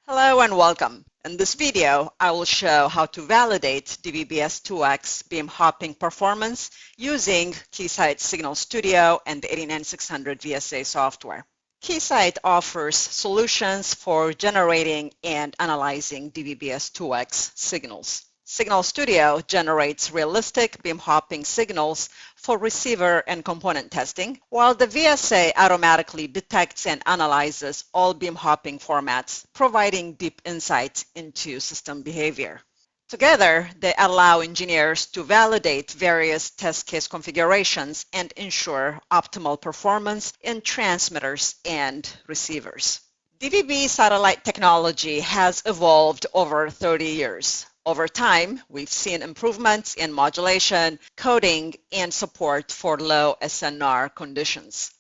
Hello and welcome. In this video, I will show how to validate DVB-S2X beam hopping performance using Keysight Signal Studio and the 89600 VSA software. Keysight offers solutions for generating and analyzing DVB-S2X signals. Signal Studio generates realistic beam hopping signals for receiver and component testing, while the VSA automatically detects and analyzes all beam hopping formats, providing deep insights into system behavior. Together, they allow engineers to validate various test case configurations and ensure optimal performance in transmitters and receivers. DVB satellite technology has evolved over 30 years. Over time, we've seen improvements in modulation, coding, and support for low SNR conditions.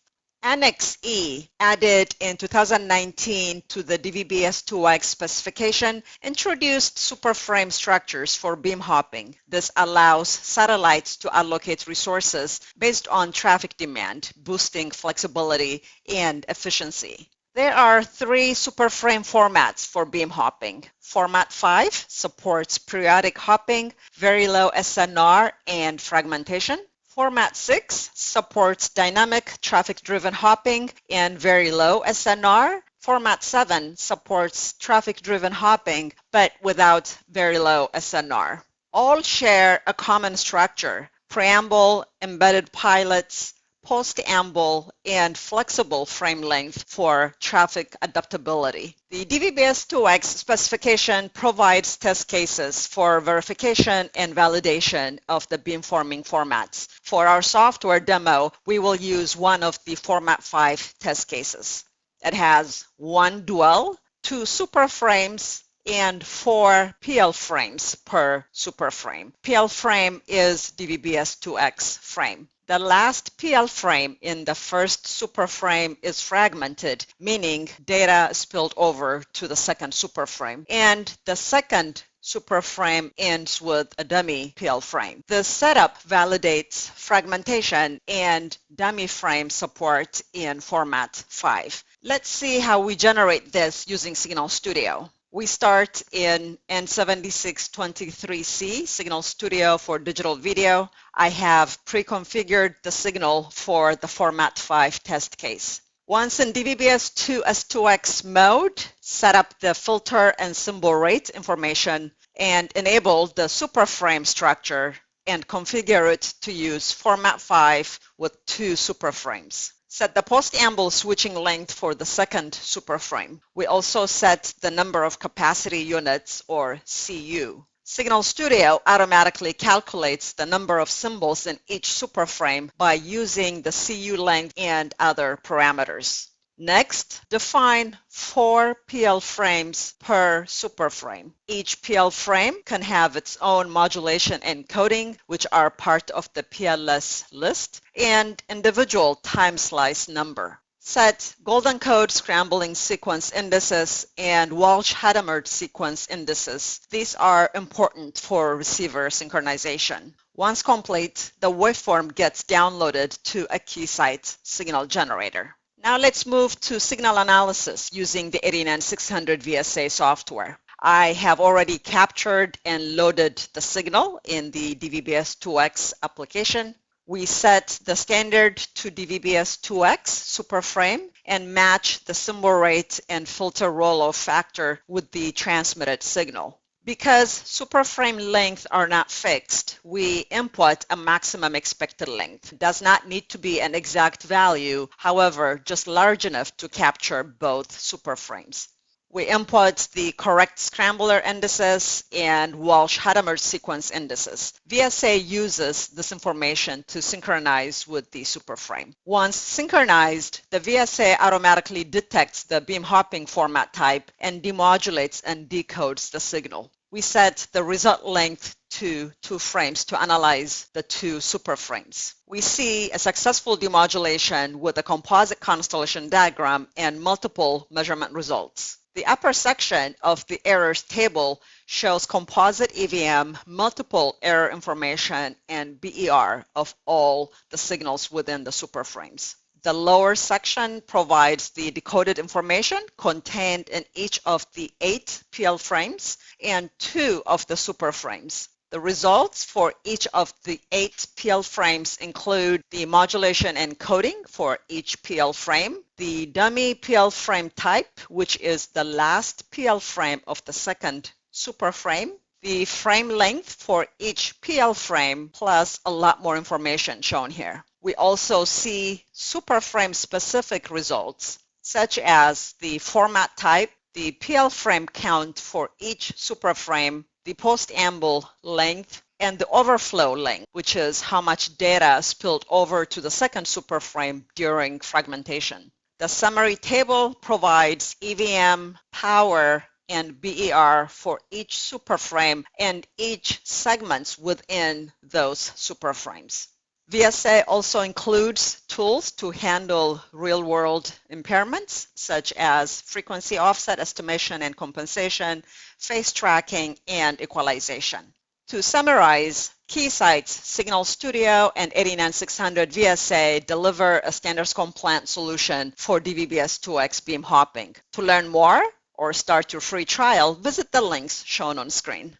Annex E, added in 2019 to the DVB-S2X specification, introduced superframe structures for beam hopping. This allows satellites to allocate resources based on traffic demand, boosting flexibility and efficiency. There are three superframe formats for beam hopping. Format 5 supports periodic hopping, very low SNR, and fragmentation. Format 6 supports dynamic traffic-driven hopping and very low SNR. Format 7 supports traffic-driven hopping but without very low SNR. All share a common structure: preamble, embedded pilots, post-amble, and flexible frame length for traffic adaptability. The DVB-S2X specification provides test cases for verification and validation of the beamforming formats. For our software demo, we will use one of the Format 5 test cases. It has one dual, two superframes, and 4 PL frames per superframe. PL frame is DVB-S2X frame. The last PL frame in the first superframe is fragmented, meaning data spilled over to the second superframe, and the second superframe ends with a dummy PL frame. This setup validates fragmentation and dummy frame support in Format 5. Let's see how we generate this using Signal Studio. We start in N7623C, Signal Studio for digital video. I have pre-configured the signal for the Format 5 test case. Once in DVB-S2X mode, set up the filter and symbol rate information and enable the superframe structure and configure it to use Format 5 with 2 superframes. Set the post-amble switching length for the second superframe. We also set the number of capacity units, or CU. Signal Studio automatically calculates the number of symbols in each superframe by using the CU length and other parameters. Next, define 4 PL frames per superframe. Each PL frame can have its own modulation and coding, which are part of the PLS list, and individual time slice number. Set golden code scrambling sequence indices and Walsh-Hadamard sequence indices. These are important for receiver synchronization. Once complete, the waveform gets downloaded to a Keysight signal generator. Now let's move to signal analysis using the 89600 VSA software. I have already captured and loaded the signal in the DVB-S2X application. We set the standard to DVB-S2X superframe and match the symbol rate and filter roll-off factor with the transmitted signal. Because superframe lengths are not fixed, we input a maximum expected length. It does not need to be an exact value, however, just large enough to capture both superframes. We input the correct scrambler indices and Walsh-Hadamard sequence indices. VSA uses this information to synchronize with the superframe. Once synchronized, the VSA automatically detects the beam hopping format type and demodulates and decodes the signal. We set the result length to 2 frames to analyze the 2 superframes. We see a successful demodulation with a composite constellation diagram and multiple measurement results. The upper section of the errors table shows composite EVM, multiple error information, and BER of all the signals within the superframes. The lower section provides the decoded information contained in each of the 8 PL frames and 2 of the superframes. The results for each of the 8 PL frames include the modulation and coding for each PL frame, the dummy PL frame type, which is the last PL frame of the second superframe, the frame length for each PL frame, plus a lot more information shown here. We also see superframe specific results, such as the format type, the PL frame count for each superframe, the post-amble length, and the overflow length, which is how much data spilled over to the second superframe during fragmentation. The summary table provides EVM, power, and BER for each superframe and each segments within those superframes. VSA also includes tools to handle real-world impairments, such as frequency offset estimation and compensation, phase tracking, and equalization. To summarize, Keysight's Signal Studio and 89600 VSA deliver a standards-compliant solution for DVB-S2X beam hopping. To learn more or start your free trial, visit the links shown on screen.